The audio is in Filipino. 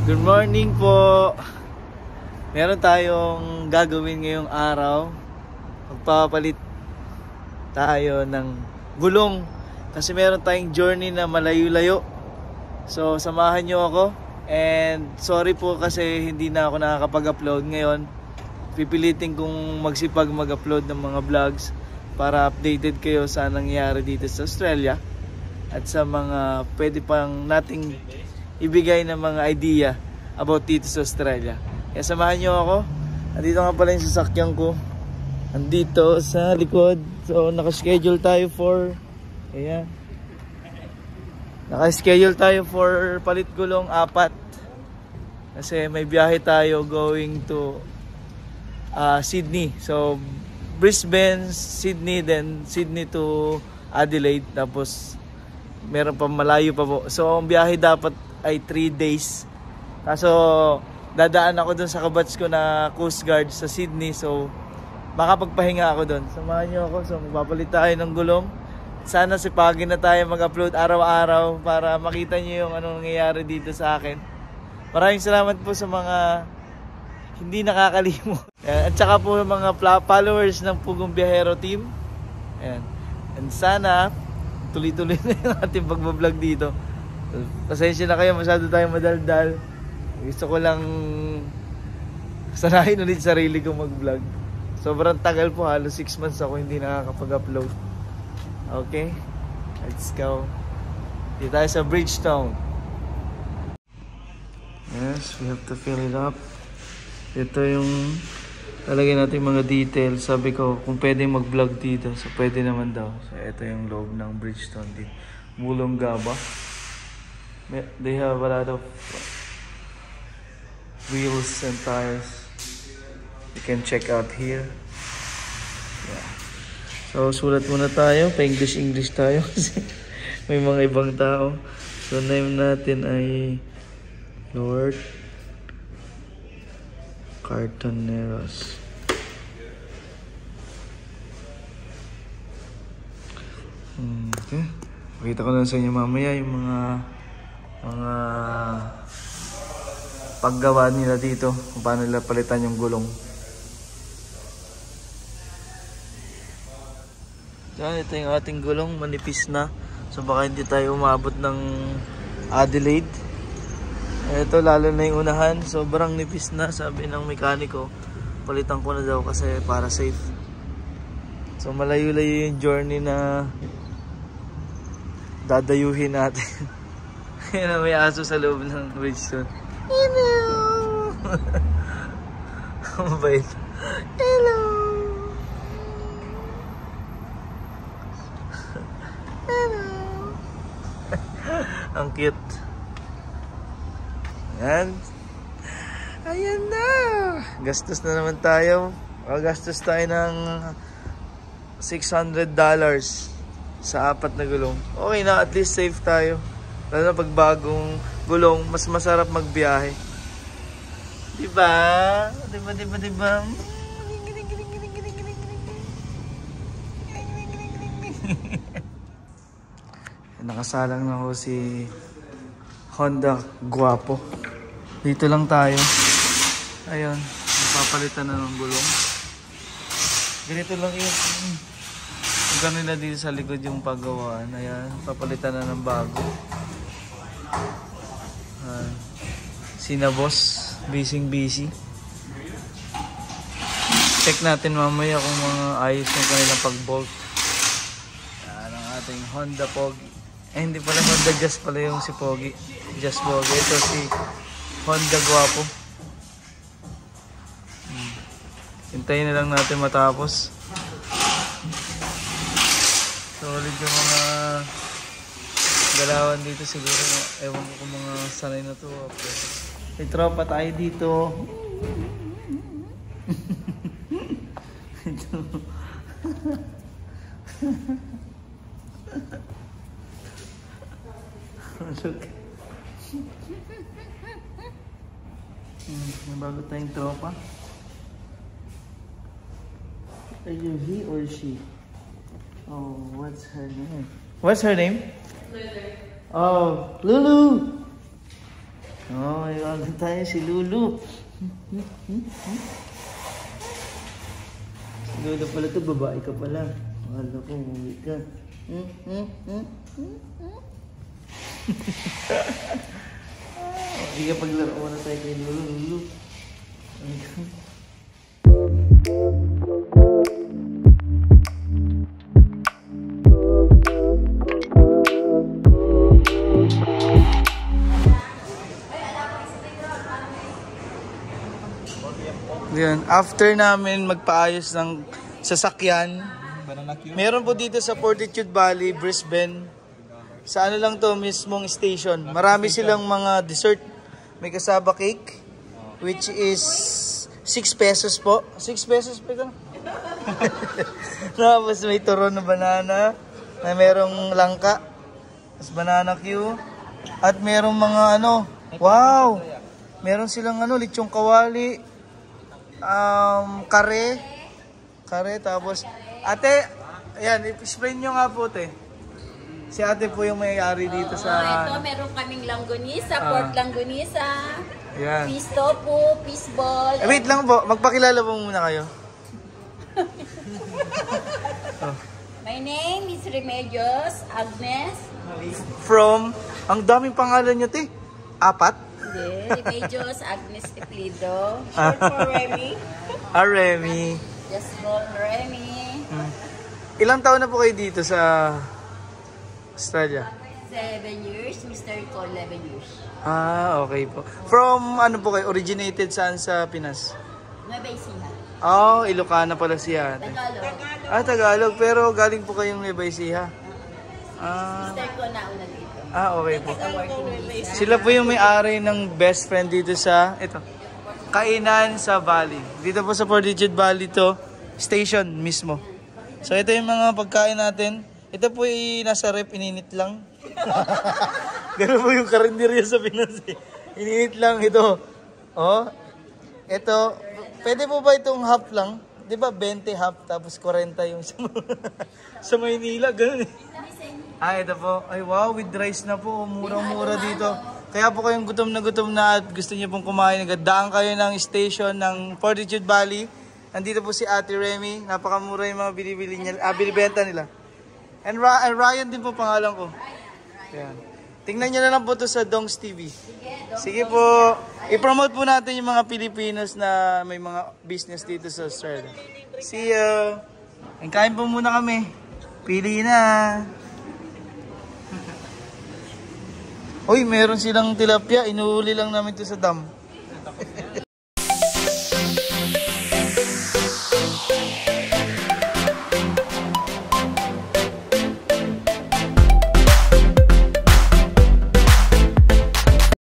Good morning po. Meron tayong gagawin ngayong araw. Magpapalit tayo ng gulong kasi meron tayong journey na malayo-layo. So samahan nyo ako. And sorry po kasi hindi na ako nakakapag-upload ngayon. Pipilitin kong magsipag mag-upload ng mga vlogs para updated kayo sa nangyayari dito sa Australia at sa mga pwede pang nating ibigay ng mga idea about dito sa Australia. Kaya samahan nyo ako. Andito nga pala yung sasakyan ko. Andito sa likod. So nakaschedule tayo for ayan. Naka-schedule tayo for palit gulong 4. Kasi may biyahe tayo going to Sydney. So Brisbane, Sydney, then Sydney to Adelaide. Tapos meron pa malayo pa po. So ang biyahe dapat ay 3 days. Kaso dadaan ako dun sa kabatch ko na Coast Guard sa Sydney. So makapagpahinga ako dun. Samahan nyo ako. So magpapalit tayo ng gulong. Sana sipagin na tayo mag-upload araw-araw para makita nyo yung anong nangyayari dito sa akin. Maraming salamat po sa mga hindi nakakalimot. At saka po yung mga followers ng Pugong Biyahero Team. Ayan. And sana tuloy-tuloy na yung ating pagbablog dito. Pasensya na kayo, masyado tayong madaldal. Gusto ko lang sanayin ulit sarili ko mag-vlog. Sobrang tagal po, halos 6 months ako hindi nakakapag-upload. Okay, let's go. Dito tayo sa Bridgetown. Yes, we have to fill it up. Ito yung talagay natin mga details. Sabi ko kung pwede mag-vlog dito, so pwede naman daw. So ito yung loob ng Bridgetown din. Wollongabba. They have a lot of wheels and tires. You can check out here. Yeah. So sulat muna tayo, pa-English tayo kasi may mga ibang tao. So name natin ay Lord Cartoneros. Okay. Pakita ko na sa inyo mamaya yung mga paggawa nila dito, kung paano nila palitan yung gulong. Yan, ito yung ating gulong, manipis na. So baka hindi tayo umabot ng Adelaide. Ito lalo na yung unahan, sobrang nipis na. Sabi ng mekaniko, palitan ko na daw kasi para safe. So malayo-layo yung journey na dadayuhin natin. Yan, may aso sa loob ng Bridgetown. Hello! Mabait. Hello! Hello! Ang cute. Yan. Ayan na! Gastos na naman tayo. Gastos tayo ng $600 sa 4 na gulong. Okay na, at least safe tayo. Lalo na pag bagong gulong, mas masarap magbiyahe. Diba? Diba? Nakasalang na ako si Honda Guapo. Dito lang tayo. Ayun, napapalitan na ng gulong. Ganito lang yun. Ganun na dito sa likod yung paggawaan. Ayan, papalitan na ng bago. Sina boss, busy. Check natin mamaya kung mga ayos yung kanilang pag-bolt. Yan ang ating Honda Pogi. Hindi pala Honda Jazz pala yung si Pogi. Jazz Pogi. Ito si Honda Guapo. Hintayin na lang natin matapos. Solid yung mga galawan dito siguro. Ewan ko kung mga sanay na to. May tropa tayo dito. May bago tayong tropa. Are you he or she? Oh, what's her name? What's her name? Lulu. Oh, Lulu! Oh, may bago tayo si Lulu. Si Lulu pala to, babae ka pala. Akala ko, umuwi ka. Hindi ka paglaro mo na tayo kay Lulu. Lulu. Yan. After namin magpaayos ng sasakyan, meron po dito sa Fortitude Valley, Brisbane. Sa ano lang to, mismong station. Marami silang mga dessert. May kasaba cake, which is 6 pesos po. 6 pesos po ito. Tapos may turon na banana, na merong langka, tapos banana Q, at merong mga ano, wow! Meron silang ano, lechong kawali, kare, tapos, ate, ayan, i-explain nyo nga po, te. Si ate po yung may-ari dito sa... Ito, meron kaming langgonisa, pork langgonisa, Yan. fish tofu, fish ball. Wait lang po, magpakilala po muna kayo. My name is Remedios Agnes. From, ang daming pangalan nyo, te. 4? Hindi, Remedios Agnes Teplido. Short for Remy. Remy. Just call Remy. Ilang taon na po kayo dito sa Australia? 7 years, Mr. ko 11 years. Okay po. From ano po kayo? Originated saan sa Pinas? Nueva Ecija. Ilocana pala siya. Tagalog. Tagalog. Pero galing po kayong Nueva Ecija. Mr. ko nauna dito. Okay po. Working visa. Sila po yung may-ari ng best friend dito sa, ito, Kainan sa Valley. Dito po sa Fortitude Valley to, station mismo. So ito yung mga pagkain natin. Ito po yung nasa rep, ininit lang. Ganun po yung karinderya sa Pinas eh. Ininit lang ito. Ito, pwede po ba itong half lang? Di ba 20 half tapos 40 yung sa Maynila, ganun eh. Ito po. Ay wow, with rice na po. Murang-mura dito. Kaya po kayong gutom na at gusto niyo pong kumain. Nagdaan kayo ng station ng Fortitude Valley. Nandito po si Ate Remy. Napakamura yung mga binibili niya, binibenta nila. And Ryan din po pangalan ko. Ayan. Tingnan niyo na lang po to sa Dongs TV. Sige po. I-promote po natin yung mga Pilipinos na may mga business dito sa Australia. See you. Kain po muna kami. Pili na. Uy, meron silang tilapia. Inuuli lang namin ito sa dam.